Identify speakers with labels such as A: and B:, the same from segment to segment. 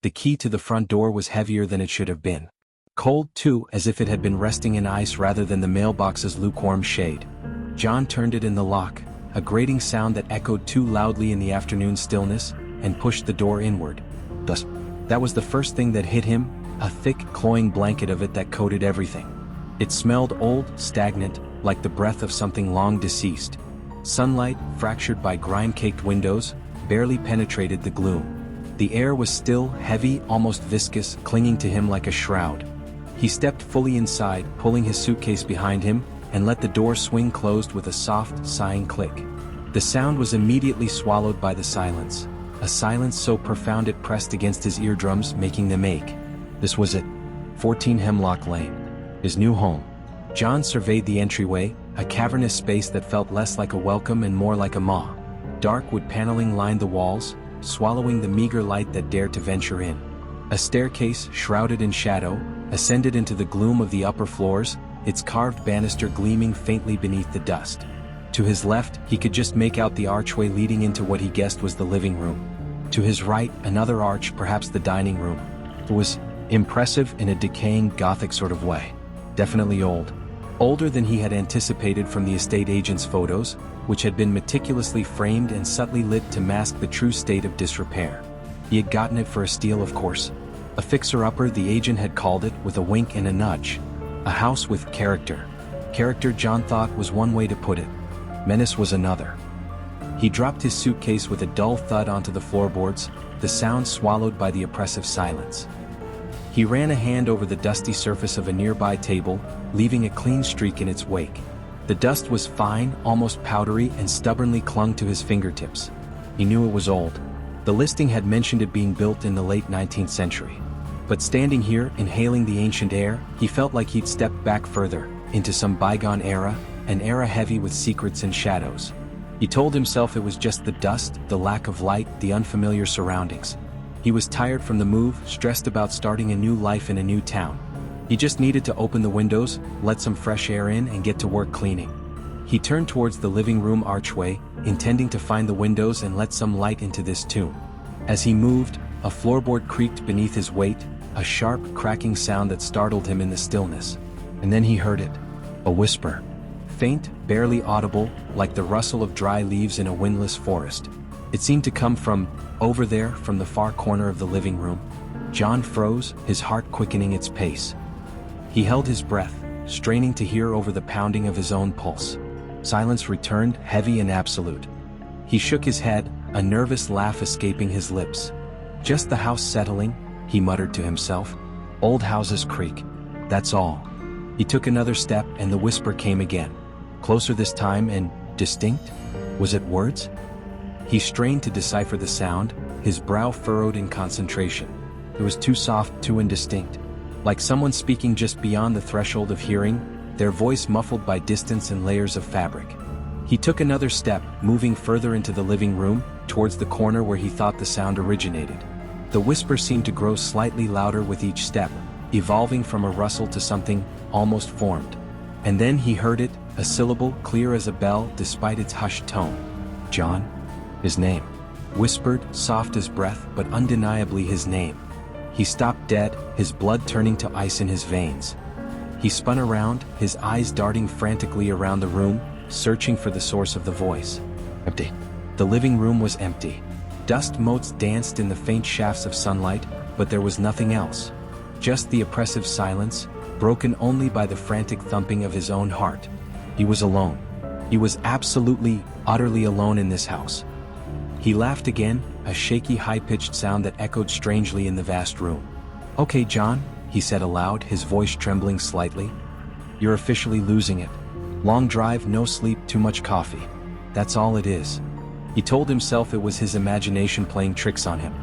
A: The key to the front door was heavier than it should have been. Cold, too, as if it had been resting in ice rather than the mailbox's lukewarm shade. John turned it in the lock, a grating sound that echoed too loudly in the afternoon stillness, and pushed the door inward. Thus, that was the first thing that hit him, a thick, cloying blanket of it that coated everything. It smelled old, stagnant, like the breath of something long deceased. Sunlight, fractured by grime-caked windows, barely penetrated the gloom. The air was still, heavy, almost viscous, clinging to him like a shroud. He stepped fully inside, pulling his suitcase behind him, and let the door swing closed with a soft, sighing click. The sound was immediately swallowed by the silence, a silence so profound it pressed against his eardrums, making them ache. This was it. 14 Hemlock Lane. His new home. John surveyed the entryway, a cavernous space that felt less like a welcome and more like a maw. Dark wood paneling lined the walls, swallowing the meager light that dared to venture in. A staircase, shrouded in shadow, ascended into the gloom of the upper floors, its carved banister gleaming faintly beneath the dust. To his left, he could just make out the archway leading into what he guessed was the living room. To his right, another arch, perhaps the dining room. It was impressive in a decaying, Gothic sort of way. Definitely old. Older than he had anticipated from the estate agent's photos, which had been meticulously framed and subtly lit to mask the true state of disrepair. He had gotten it for a steal, of course. A fixer-upper, the agent had called it, with a wink and a nudge. A house with character. Character, John thought, was one way to put it. Menace was another. He dropped his suitcase with a dull thud onto the floorboards, the sound swallowed by the oppressive silence. He ran a hand over the dusty surface of a nearby table, leaving a clean streak in its wake. The dust was fine, almost powdery, and stubbornly clung to his fingertips. He knew it was old. The listing had mentioned it being built in the late 19th century. But standing here, inhaling the ancient air, he felt like he'd stepped back further, into some bygone era, an era heavy with secrets and shadows. He told himself it was just the dust, the lack of light, the unfamiliar surroundings. He was tired from the move, stressed about starting a new life in a new town. He just needed to open the windows, let some fresh air in, and get to work cleaning. He turned towards the living room archway, intending to find the windows and let some light into this tomb. As he moved, a floorboard creaked beneath his weight, a sharp, cracking sound that startled him in the stillness. And then he heard it. A whisper. Faint, barely audible, like the rustle of dry leaves in a windless forest. It seemed to come from, over there, from the far corner of the living room. John froze, his heart quickening its pace. He held his breath, straining to hear over the pounding of his own pulse. Silence returned, heavy and absolute. He shook his head, a nervous laugh escaping his lips. Just the house settling, he muttered to himself. Old houses creak. That's all. He took another step and the whisper came again. Closer this time and distinct? Was it words? He strained to decipher the sound, his brow furrowed in concentration. It was too soft, too indistinct. Like someone speaking just beyond the threshold of hearing, their voice muffled by distance and layers of fabric. He took another step, moving further into the living room, towards the corner where he thought the sound originated. The whisper seemed to grow slightly louder with each step, evolving from a rustle to something almost formed. And then he heard it, a syllable clear as a bell despite its hushed tone. John? His name. Whispered, soft as breath, but undeniably his name. He stopped dead, his blood turning to ice in his veins. He spun around, his eyes darting frantically around the room, searching for the source of the voice. Empty. The living room was empty. Dust motes danced in the faint shafts of sunlight, but there was nothing else. Just the oppressive silence, broken only by the frantic thumping of his own heart. He was alone. He was absolutely, utterly alone in this house. He laughed again, a shaky high-pitched sound that echoed strangely in the vast room. Okay, John, he said aloud, his voice trembling slightly. You're officially losing it. Long drive, no sleep, too much coffee. That's all it is. He told himself it was his imagination playing tricks on him.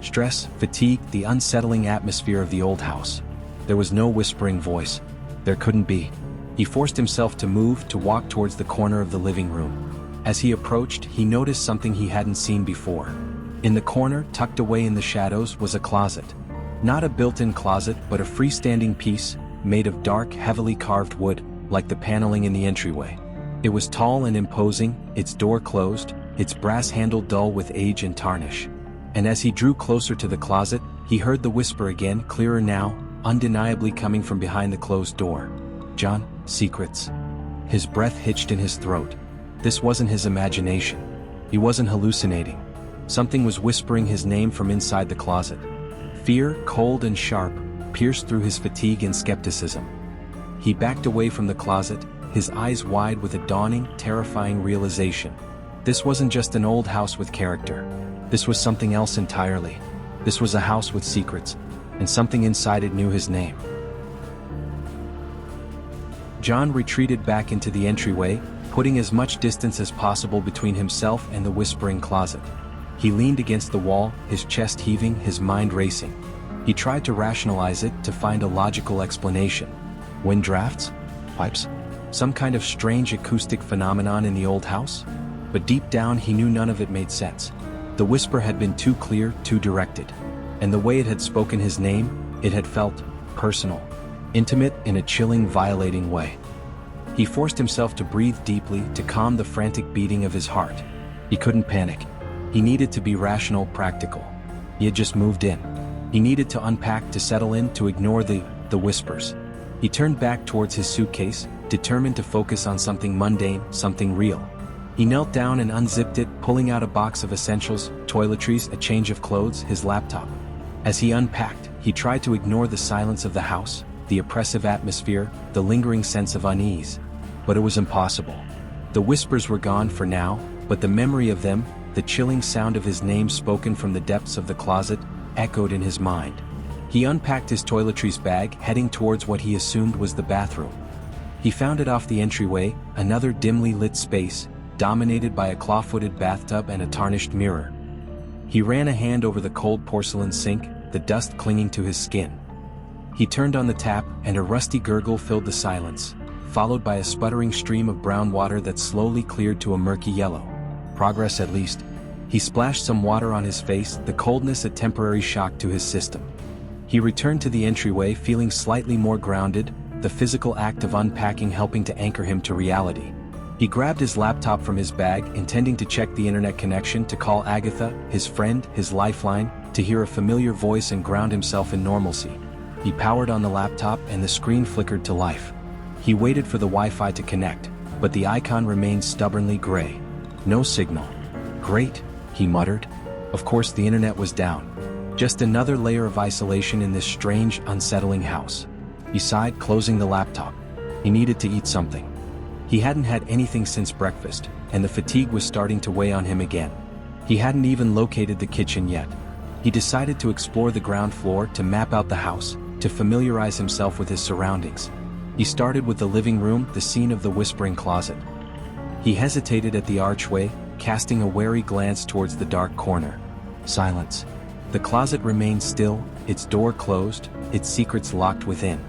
A: Stress, fatigue, the unsettling atmosphere of the old house. There was no whispering voice. There couldn't be. He forced himself to move, to walk towards the corner of the living room. As he approached, he noticed something he hadn't seen before. In the corner, tucked away in the shadows, was a closet. Not a built-in closet, but a freestanding piece, made of dark, heavily carved wood, like the paneling in the entryway. It was tall and imposing, its door closed, its brass handle dull with age and tarnish. And as he drew closer to the closet, He heard the whisper again, clearer now, undeniably coming from behind the closed door. "John, secrets." His breath hitched in his throat. This wasn't his imagination. He wasn't hallucinating. Something was whispering his name from inside the closet. Fear, cold and sharp, pierced through his fatigue and skepticism. He backed away from the closet, his eyes wide with a dawning, terrifying realization. This wasn't just an old house with character. This was something else entirely. This was a house with secrets, and something inside it knew his name. John retreated back into the entryway, putting as much distance as possible between himself and the whispering closet. He leaned against the wall, his chest heaving, his mind racing. He tried to rationalize it, to find a logical explanation. Wind drafts? Pipes? Some kind of strange acoustic phenomenon in the old house? But deep down he knew none of it made sense. The whisper had been too clear, too directed. And the way it had spoken his name, it had felt personal, intimate in a chilling, violating way. He forced himself to breathe deeply, to calm the frantic beating of his heart. He couldn't panic. He needed to be rational, practical. He had just moved in. He needed to unpack, to settle in, to ignore the whispers. He turned back towards his suitcase, determined to focus on something mundane, something real. He knelt down and unzipped it, pulling out a box of essentials, toiletries, a change of clothes, his laptop. As he unpacked, he tried to ignore the silence of the house, the oppressive atmosphere, the lingering sense of unease. But it was impossible. The whispers were gone for now, but the memory of them, the chilling sound of his name spoken from the depths of the closet, echoed in his mind. He unpacked his toiletries bag, heading towards what he assumed was the bathroom. He found it off the entryway, another dimly lit space, dominated by a claw-footed bathtub and a tarnished mirror. He ran a hand over the cold porcelain sink, the dust clinging to his skin. He turned on the tap, and a rusty gurgle filled the silence, followed by a sputtering stream of brown water that slowly cleared to a murky yellow. Progress at least. He splashed some water on his face, the coldness a temporary shock to his system. He returned to the entryway feeling slightly more grounded, the physical act of unpacking helping to anchor him to reality. He grabbed his laptop from his bag, intending to check the internet connection, to call Agatha, his friend, his lifeline, to hear a familiar voice and ground himself in normalcy. He powered on the laptop and the screen flickered to life. He waited for the Wi-Fi to connect, but the icon remained stubbornly gray. No signal. Great, he muttered. Of course the internet was down. Just another layer of isolation in this strange, unsettling house. He sighed, closing the laptop. He needed to eat something. He hadn't had anything since breakfast, and the fatigue was starting to weigh on him again. He hadn't even located the kitchen yet. He decided to explore the ground floor, to map out the house, to familiarize himself with his surroundings. He started with the living room, the scene of the whispering closet. He hesitated at the archway, casting a wary glance towards the dark corner. Silence. The closet remained still, its door closed, its secrets locked within.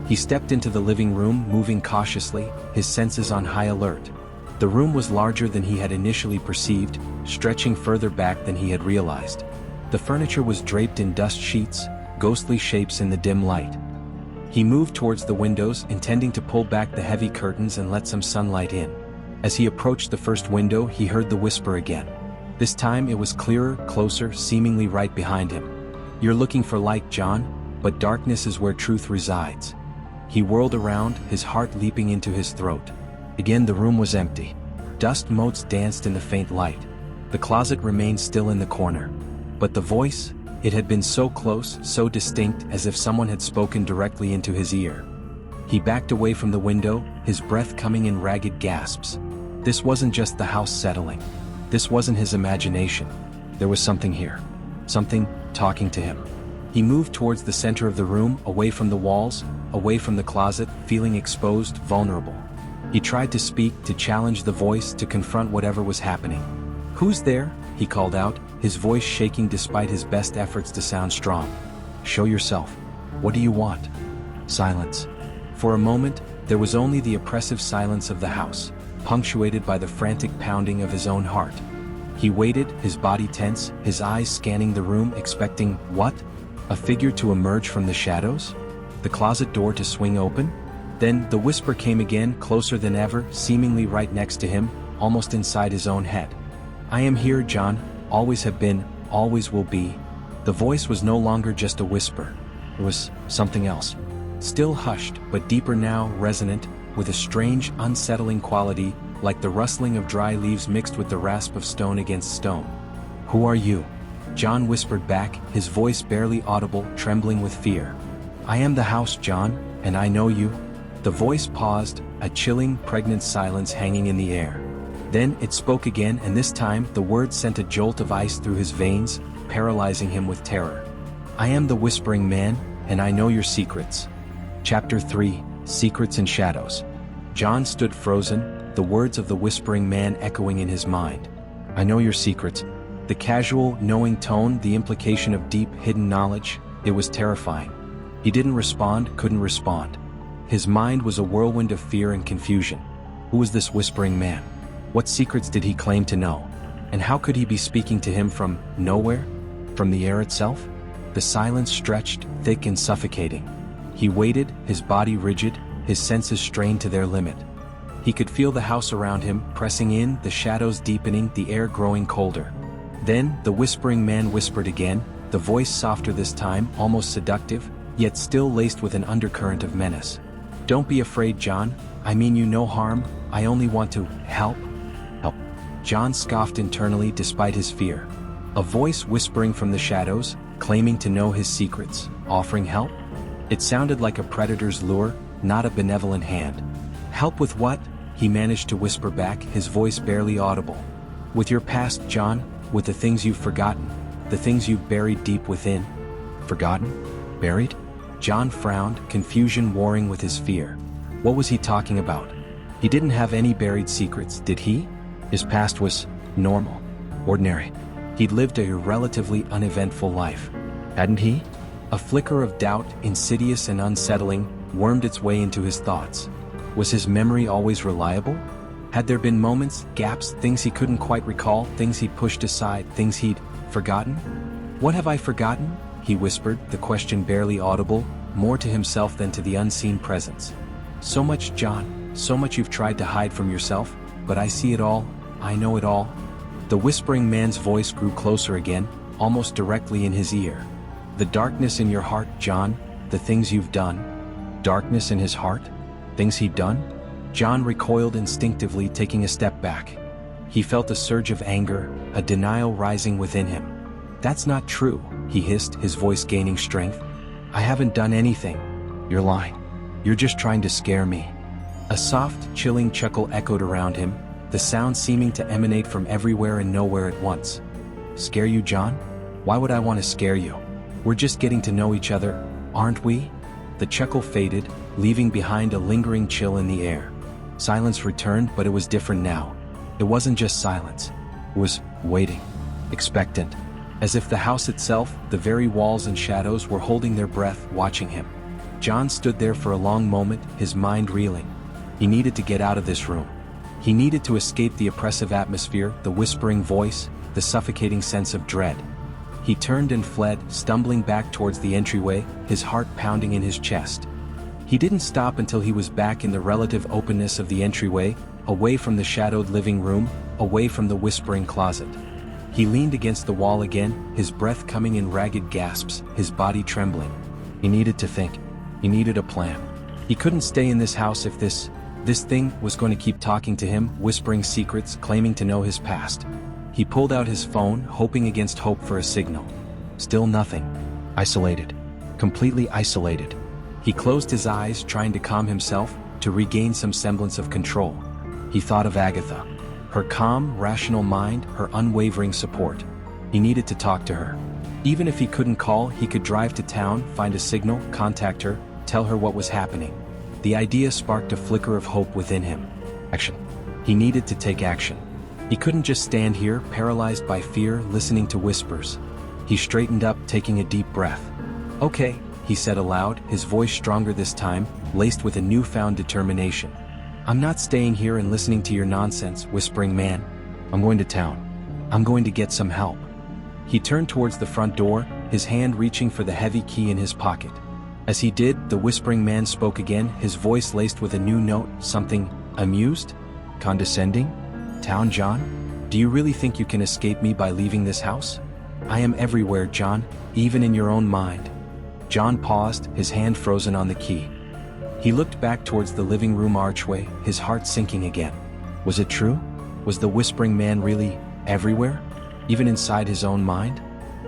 A: He stepped into the living room, moving cautiously, his senses on high alert. The room was larger than he had initially perceived, stretching further back than he had realized. The furniture was draped in dust sheets, ghostly shapes in the dim light. He moved towards the windows, intending to pull back the heavy curtains and let some sunlight in. As he approached the first window, he heard the whisper again. This time it was clearer, closer, seemingly right behind him. "You're looking for light, John, but darkness is where truth resides." He whirled around, his heart leaping into his throat. Again the room was empty. Dust motes danced in the faint light. The closet remained still in the corner. But the voice, it had been so close, so distinct, as if someone had spoken directly into his ear. He backed away from the window, his breath coming in ragged gasps. This wasn't just the house settling. This wasn't his imagination. There was something here. Something talking to him. He moved towards the center of the room, away from the walls, away from the closet, feeling exposed, vulnerable. He tried to speak, to challenge the voice, to confront whatever was happening. "Who's there?" he called out, his voice shaking despite his best efforts to sound strong. "Show yourself. What do you want?" Silence. For a moment, there was only the oppressive silence of the house, punctuated by the frantic pounding of his own heart. He waited, his body tense, his eyes scanning the room, expecting, what? A figure to emerge from the shadows? The closet door to swing open? Then, the whisper came again, closer than ever, seemingly right next to him, almost inside his own head. "I am here, John, always have been, always will be." The voice was no longer just a whisper. It was something else. Still hushed, but deeper now, resonant, with a strange, unsettling quality, like the rustling of dry leaves mixed with the rasp of stone against stone. "Who are you?" John whispered back, his voice barely audible, trembling with fear. "I am the house, John, and I know you." The voice paused, a chilling, pregnant silence hanging in the air. Then it spoke again, and this time the words sent a jolt of ice through his veins, paralyzing him with terror. "I am the Whispering Man, and I know your secrets." Chapter 3: Secrets and Shadows. John stood frozen, the words of the Whispering Man echoing in his mind. "I know your secrets." The casual, knowing tone, the implication of deep, hidden knowledge, it was terrifying. He didn't respond, couldn't respond. His mind was a whirlwind of fear and confusion. Who was this Whispering Man? What secrets did he claim to know? And how could he be speaking to him from nowhere? From the air itself? The silence stretched, thick and suffocating. He waited, his body rigid, his senses strained to their limit. He could feel the house around him, pressing in, the shadows deepening, the air growing colder. Then, the Whispering Man whispered again, the voice softer this time, almost seductive, yet still laced with an undercurrent of menace. "Don't be afraid, John. I mean you no harm. I only want to help." "Help?" John scoffed internally despite his fear. A voice whispering from the shadows, claiming to know his secrets, offering help? It sounded like a predator's lure, not a benevolent hand. "Help with what?" he managed to whisper back, his voice barely audible. "With your past, John, with the things you've forgotten, the things you've buried deep within." "Forgotten? Buried?" John frowned, confusion warring with his fear. What was he talking about? He didn't have any buried secrets, did he? His past was normal, ordinary. He'd lived a relatively uneventful life, hadn't he? A flicker of doubt, insidious and unsettling, wormed its way into his thoughts. Was his memory always reliable? Had there been moments, gaps, things he couldn't quite recall, things he'd pushed aside, things he'd forgotten? "What have I forgotten?" he whispered, the question barely audible, more to himself than to the unseen presence. "So much, John, so much you've tried to hide from yourself, but I see it all, I know it all." The Whispering Man's voice grew closer again, almost directly in his ear. "The darkness in your heart, John, the things you've done." Darkness in his heart? Things he'd done? John recoiled instinctively, taking a step back. He felt a surge of anger, a denial rising within him. "That's not true," he hissed, his voice gaining strength. "I haven't done anything." "You're lying. You're just trying to scare me." A soft, chilling chuckle echoed around him, the sound seeming to emanate from everywhere and nowhere at once. "Scare you, John? Why would I want to scare you? We're just getting to know each other, aren't we?" The chuckle faded, leaving behind a lingering chill in the air. Silence returned, but it was different now. It wasn't just silence. It was waiting, expectant, as if the house itself, the very walls and shadows, were holding their breath, watching him. John stood there for a long moment, his mind reeling. He needed to get out of this room. He needed to escape the oppressive atmosphere, the whispering voice, the suffocating sense of dread. He turned and fled, stumbling back towards the entryway, his heart pounding in his chest. He didn't stop until he was back in the relative openness of the entryway, away from the shadowed living room, away from the whispering closet. He leaned against the wall again, his breath coming in ragged gasps, his body trembling. He needed to think. He needed a plan. He couldn't stay in this house if this thing was going to keep talking to him, whispering secrets, claiming to know his past. He pulled out his phone, hoping against hope for a signal. Still nothing. Isolated. Completely isolated. He closed his eyes, trying to calm himself, to regain some semblance of control. He thought of Agatha. Her calm, rational mind, her unwavering support. He needed to talk to her. Even if he couldn't call, he could drive to town, find a signal, contact her, tell her what was happening. The idea sparked a flicker of hope within him. Action. He needed to take action. He couldn't just stand here, paralyzed by fear, listening to whispers. He straightened up, taking a deep breath. "Okay," he said aloud, his voice stronger this time, laced with a newfound determination. "I'm not staying here and listening to your nonsense, Whispering Man. I'm going to town. I'm going to get some help." He turned towards the front door, his hand reaching for the heavy key in his pocket. As he did, the Whispering Man spoke again, his voice laced with a new note, something amused? Condescending? "Town, John? Do you really think you can escape me by leaving this house? I am everywhere, John, even in your own mind. John paused, his hand frozen on the key. He looked back towards the living room archway, his heart sinking again. Was it true? Was the whispering man really everywhere? Even inside his own mind?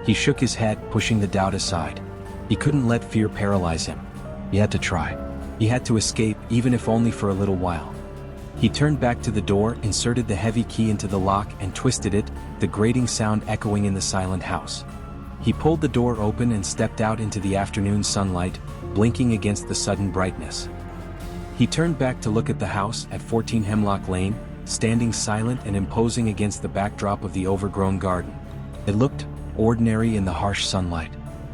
A: He shook his head, pushing the doubt aside. He couldn't let fear paralyze him. He had to try. He had to escape, even if only for a little while. He turned back to the door, inserted the heavy key into the lock and twisted it, the grating sound echoing in the silent house. He pulled the door open and stepped out into the afternoon sunlight, blinking against the sudden brightness. He turned back to look at the house at 14 Hemlock Lane, standing silent and imposing against the backdrop of the overgrown garden. It looked ordinary in the harsh sunlight.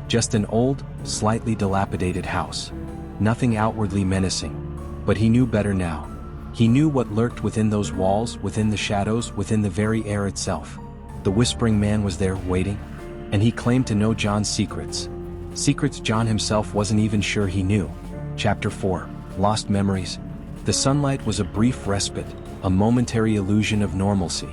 A: Just an old, slightly dilapidated house. Nothing outwardly menacing. But he knew better now. He knew what lurked within those walls, within the shadows, within the very air itself. The whispering man was there, waiting. And he claimed to know John's secrets. Secrets John himself wasn't even sure he knew. Chapter 4. Lost Memories. The sunlight was a brief respite, a momentary illusion of normalcy.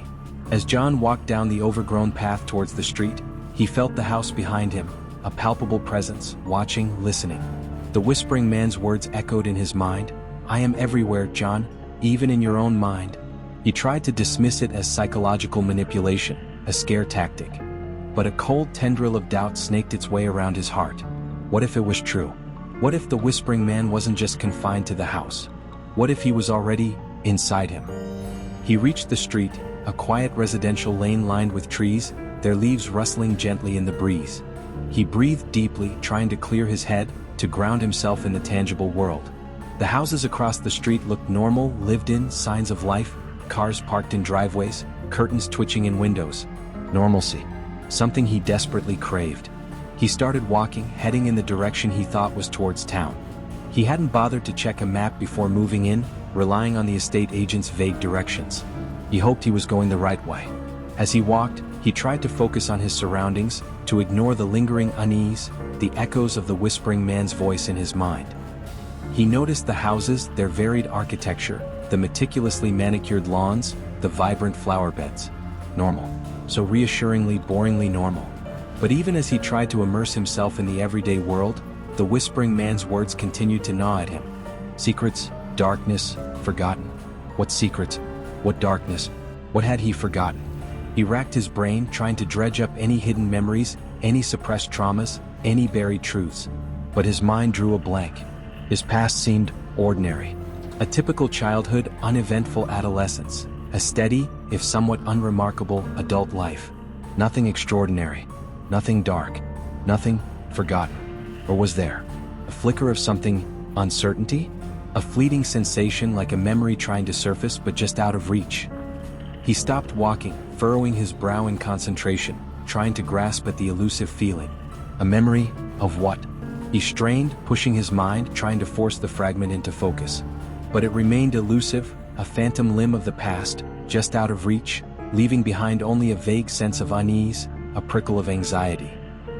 A: As John walked down the overgrown path towards the street, he felt the house behind him, a palpable presence, watching, listening. The whispering man's words echoed in his mind. I am everywhere, John, even in your own mind. He tried to dismiss it as psychological manipulation, a scare tactic. But a cold tendril of doubt snaked its way around his heart. What if it was true? What if the whispering man wasn't just confined to the house? What if he was already inside him? He reached the street, a quiet residential lane lined with trees, their leaves rustling gently in the breeze. He breathed deeply, trying to clear his head, to ground himself in the tangible world. The houses across the street looked normal, lived in, signs of life, cars parked in driveways, curtains twitching in windows. Normalcy. Something he desperately craved. He started walking, heading in the direction he thought was towards town. He hadn't bothered to check a map before moving in, relying on the estate agent's vague directions. He hoped he was going the right way. As he walked, he tried to focus on his surroundings, to ignore the lingering unease, the echoes of the whispering man's voice in his mind. He noticed the houses, their varied architecture, the meticulously manicured lawns, the vibrant flower beds. Normal. So reassuringly, boringly normal. But even as he tried to immerse himself in the everyday world, the whispering man's words continued to gnaw at him. Secrets, darkness, forgotten. What secrets? What darkness? What had he forgotten? He racked his brain, trying to dredge up any hidden memories, any suppressed traumas, any buried truths. But his mind drew a blank. His past seemed ordinary. A typical childhood, uneventful adolescence. A steady, if somewhat unremarkable, adult life. Nothing extraordinary. Nothing dark. Nothing forgotten. Or was there? A flicker of something, uncertainty? A fleeting sensation like a memory trying to surface but just out of reach. He stopped walking, furrowing his brow in concentration, trying to grasp at the elusive feeling. A memory of what? He strained, pushing his mind, trying to force the fragment into focus. But it remained elusive, a phantom limb of the past, just out of reach, leaving behind only a vague sense of unease, a prickle of anxiety.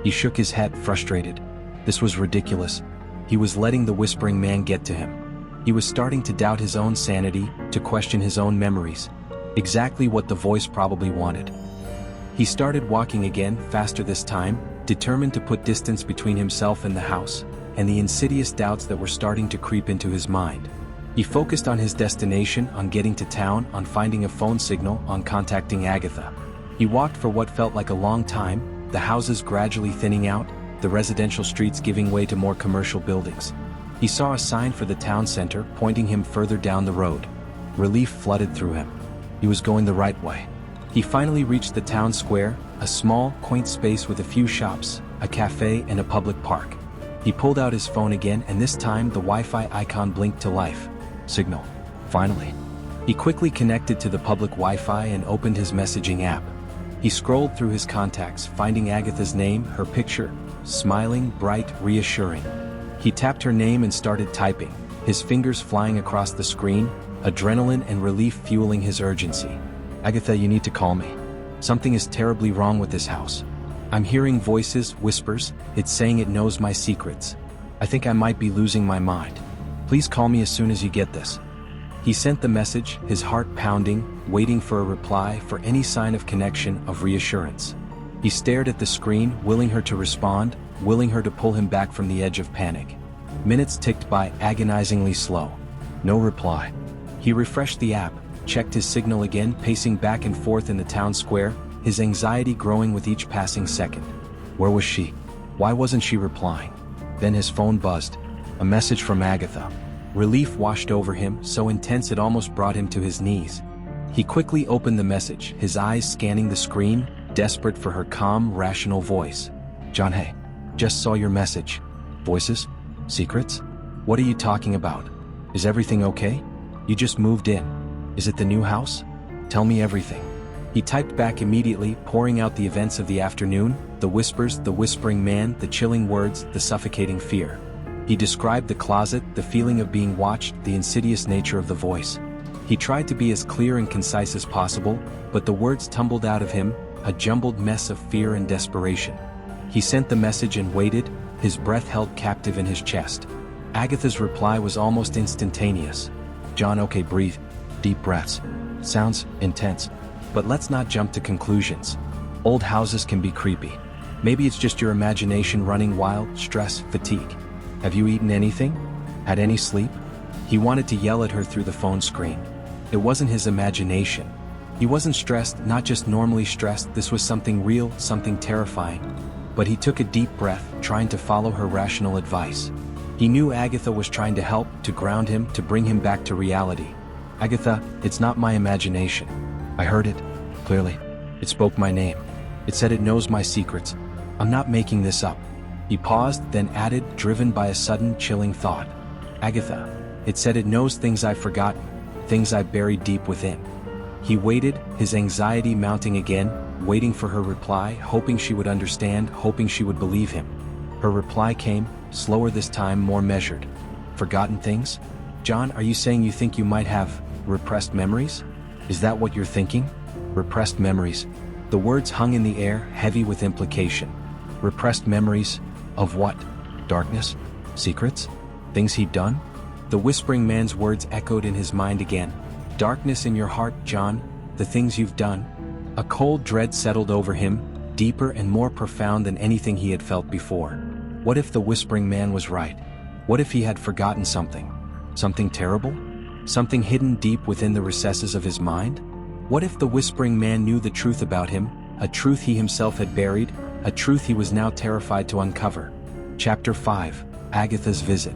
A: He shook his head, frustrated. This was ridiculous. He was letting the whispering man get to him. He was starting to doubt his own sanity, to question his own memories. Exactly what the voice probably wanted. He started walking again, faster this time, determined to put distance between himself and the house, and the insidious doubts that were starting to creep into his mind. He focused on his destination, on getting to town, on finding a phone signal, on contacting Agatha. He walked for what felt like a long time, the houses gradually thinning out, the residential streets giving way to more commercial buildings. He saw a sign for the town center, pointing him further down the road. Relief flooded through him. He was going the right way. He finally reached the town square, a small, quaint space with a few shops, a cafe and a public park. He pulled out his phone again, and this time the Wi-Fi icon blinked to life. Signal. Finally. He quickly connected to the public Wi-Fi and opened his messaging app. He scrolled through his contacts, finding Agatha's name, her picture, smiling, bright, reassuring. He tapped her name and started typing, his fingers flying across the screen, adrenaline and relief fueling his urgency. Agatha, you need to call me. Something is terribly wrong with this house. I'm hearing voices, whispers, it's saying it knows my secrets. I think I might be losing my mind. Please call me as soon as you get this. He sent the message, his heart pounding, waiting for a reply, for any sign of connection, of reassurance. He stared at the screen, willing her to respond, willing her to pull him back from the edge of panic. Minutes ticked by, agonizingly slow. No reply. He refreshed the app, checked his signal again, pacing back and forth in the town square, his anxiety growing with each passing second. Where was she? Why wasn't she replying? Then his phone buzzed. A message from Agatha. Relief washed over him, so intense it almost brought him to his knees. He quickly opened the message, his eyes scanning the screen, desperate for her calm, rational voice. John, hey. Just saw your message. Voices? Secrets? What are you talking about? Is everything okay? You just moved in. Is it the new house? Tell me everything. He typed back immediately, pouring out the events of the afternoon, the whispers, the whispering man, the chilling words, the suffocating fear. He described the closet, the feeling of being watched, the insidious nature of the voice. He tried to be as clear and concise as possible, but the words tumbled out of him, a jumbled mess of fear and desperation. He sent the message and waited, his breath held captive in his chest. Agatha's reply was almost instantaneous. John, okay, breathe. Deep breaths. Sounds intense. But let's not jump to conclusions. Old houses can be creepy. Maybe it's just your imagination running wild, stress, fatigue. Have you eaten anything? Had any sleep? He wanted to yell at her through the phone screen. It wasn't his imagination. He wasn't stressed, not just normally stressed, this was something real, something terrifying. But he took a deep breath, trying to follow her rational advice. He knew Agatha was trying to help, to ground him, to bring him back to reality. Agatha, it's not my imagination. I heard it, clearly. It spoke my name. It said it knows my secrets. I'm not making this up. He paused, then added, driven by a sudden, chilling thought. Agatha, it said it knows things I've forgotten, things I buried deep within. He waited, his anxiety mounting again, waiting for her reply, hoping she would understand, hoping she would believe him. Her reply came, slower this time, more measured. Forgotten things? John, are you saying you think you might have repressed memories? Is that what you're thinking? Repressed memories. The words hung in the air, heavy with implication. Repressed memories of what? Darkness? Secrets? Things he'd done? The whispering man's words echoed in his mind again. Darkness in your heart, John, the things you've done. A cold dread settled over him, deeper and more profound than anything he had felt before. What if the whispering man was right? What if he had forgotten something? Something terrible? Something hidden deep within the recesses of his mind? What if the whispering man knew the truth about him, a truth he himself had buried, a truth he was now terrified to uncover? Chapter 5. Agatha's Visit.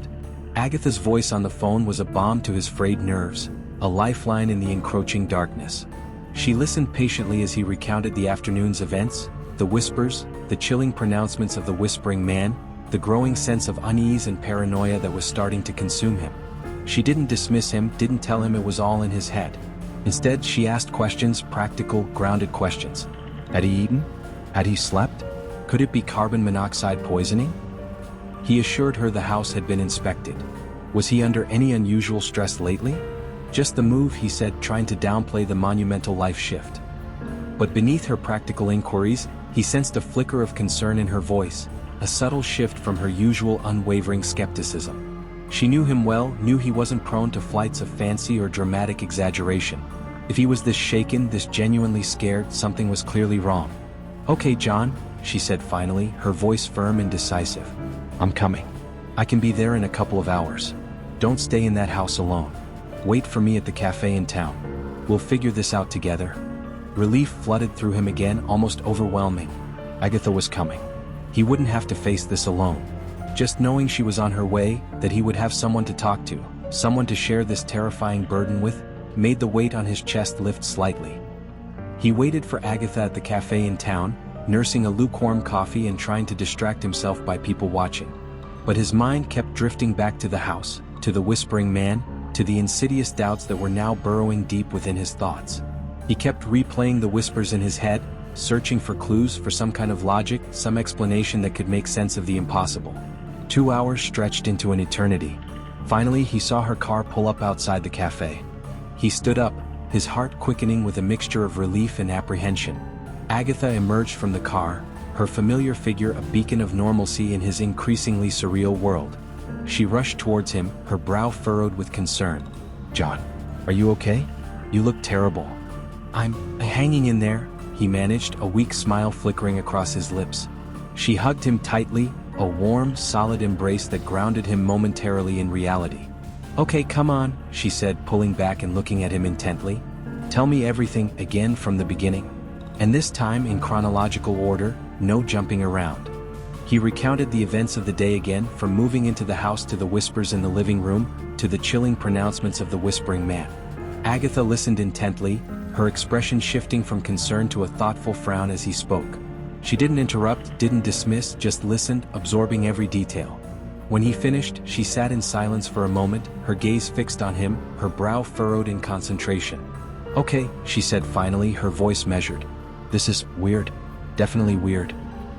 A: Agatha's voice on the phone was a balm to his frayed nerves, a lifeline in the encroaching darkness. She listened patiently as he recounted the afternoon's events, the whispers, the chilling pronouncements of the whispering man, the growing sense of unease and paranoia that was starting to consume him. She didn't dismiss him, didn't tell him it was all in his head. Instead, she asked questions, practical, grounded questions. Had he eaten? Had he slept? Could it be carbon monoxide poisoning? He assured her the house had been inspected. Was he under any unusual stress lately? Just the move, he said, trying to downplay the monumental life shift. But beneath her practical inquiries, he sensed a flicker of concern in her voice, a subtle shift from her usual unwavering skepticism. She knew him well, knew he wasn't prone to flights of fancy or dramatic exaggeration. If he was this shaken, this genuinely scared, something was clearly wrong. Okay, John, she said finally, her voice firm and decisive. I'm coming. I can be there in a couple of hours. Don't stay in that house alone. Wait for me at the cafe in town. We'll figure this out together. Relief flooded through him again, almost overwhelming. Agatha was coming. He wouldn't have to face this alone. Just knowing she was on her way, that he would have someone to talk to, someone to share this terrifying burden with, made the weight on his chest lift slightly. He waited for Agatha at the cafe in town, nursing a lukewarm coffee and trying to distract himself by people watching. But his mind kept drifting back to the house, to the whispering man, to the insidious doubts that were now burrowing deep within his thoughts. He kept replaying the whispers in his head, searching for clues, for some kind of logic, some explanation that could make sense of the impossible. 2 hours stretched into an eternity. Finally, he saw her car pull up outside the cafe. He stood up, his heart quickening with a mixture of relief and apprehension. Agatha emerged from the car, her familiar figure a beacon of normalcy in his increasingly surreal world. She rushed towards him, her brow furrowed with concern. John, are you okay? You look terrible. I'm hanging in there, he he managed, a weak smile flickering across his lips. She hugged him tightly, a warm, solid embrace that grounded him momentarily in reality. "Okay, come on," she said, pulling back and looking at him intently. "Tell me everything again from the beginning. And this time in chronological order, no jumping around." He recounted the events of the day again, from moving into the house to the whispers in the living room, to the chilling pronouncements of the whispering man. Agatha listened intently, her expression shifting from concern to a thoughtful frown as he spoke. She didn't interrupt, didn't dismiss, just listened, absorbing every detail. When he finished, she sat in silence for a moment, her gaze fixed on him, her brow furrowed in concentration. "Okay," she said finally, her voice measured. "This is weird. Definitely weird.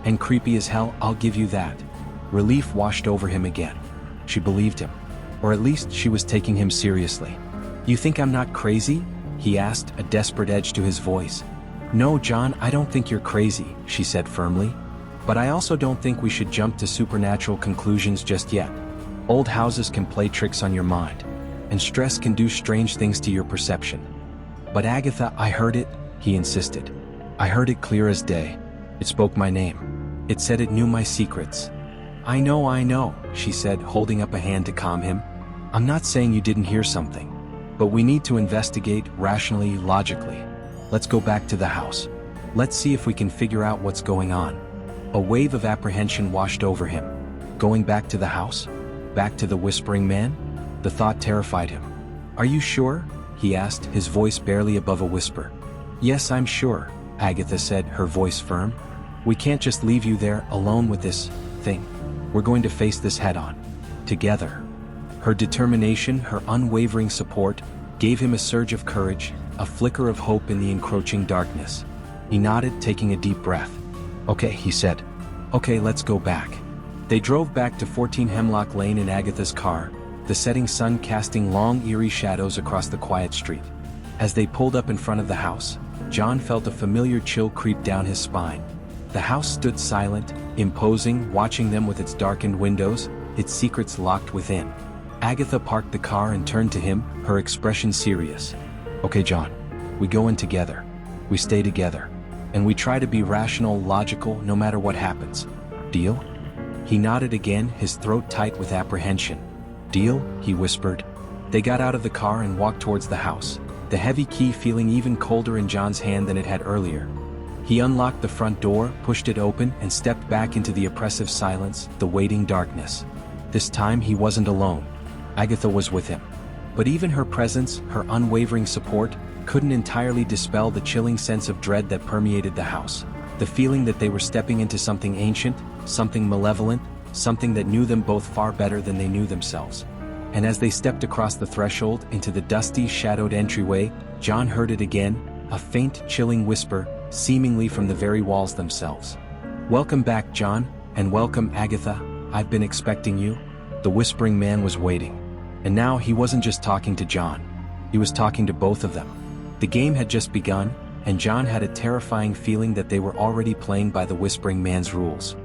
A: And creepy as hell, I'll give you that." Relief washed over him again. She believed him. Or at least she was taking him seriously. "You think I'm not crazy?" he asked, a desperate edge to his voice. "No, John, I don't think you're crazy," she said firmly. "But I also don't think we should jump to supernatural conclusions just yet. Old houses can play tricks on your mind. And stress can do strange things to your perception." "But Agatha, I heard it," he insisted. "I heard it clear as day. It spoke my name. It said it knew my secrets." I know," she said, holding up a hand to calm him. "I'm not saying you didn't hear something. But we need to investigate, rationally, logically. Let's go back to the house. Let's see if we can figure out what's going on." A wave of apprehension washed over him. Going back to the house? Back to the whispering man? The thought terrified him. "Are you sure?" he asked, his voice barely above a whisper. "Yes, I'm sure," Agatha said, her voice firm. "We can't just leave you there, alone with this thing. We're going to face this head-on. Together." Her determination, her unwavering support, gave him a surge of courage, a flicker of hope in the encroaching darkness. He nodded, taking a deep breath. "Okay," he said. "Okay, let's go back." They drove back to 14 Hemlock Lane in Agatha's car, the setting sun casting long, eerie shadows across the quiet street. As they pulled up in front of the house, John felt a familiar chill creep down his spine. The house stood silent, imposing, watching them with its darkened windows, its secrets locked within. Agatha parked the car and turned to him, her expression serious. "Okay, John. We go in together. We stay together. And we try to be rational, logical, no matter what happens. Deal?" He nodded again, his throat tight with apprehension. "Deal?" he whispered. They got out of the car and walked towards the house, the heavy key feeling even colder in John's hand than it had earlier. He unlocked the front door, pushed it open, and stepped back into the oppressive silence, the waiting darkness. This time he wasn't alone. Agatha was with him. But even her presence, her unwavering support, couldn't entirely dispel the chilling sense of dread that permeated the house. The feeling that they were stepping into something ancient, something malevolent, something that knew them both far better than they knew themselves. And as they stepped across the threshold into the dusty, shadowed entryway, John heard it again, a faint, chilling whisper, seemingly from the very walls themselves. "Welcome back, John, and welcome, Agatha. I've been expecting you." The whispering man was waiting. And now he wasn't just talking to John. He was talking to both of them. The game had just begun, and John had a terrifying feeling that they were already playing by the whispering man's rules.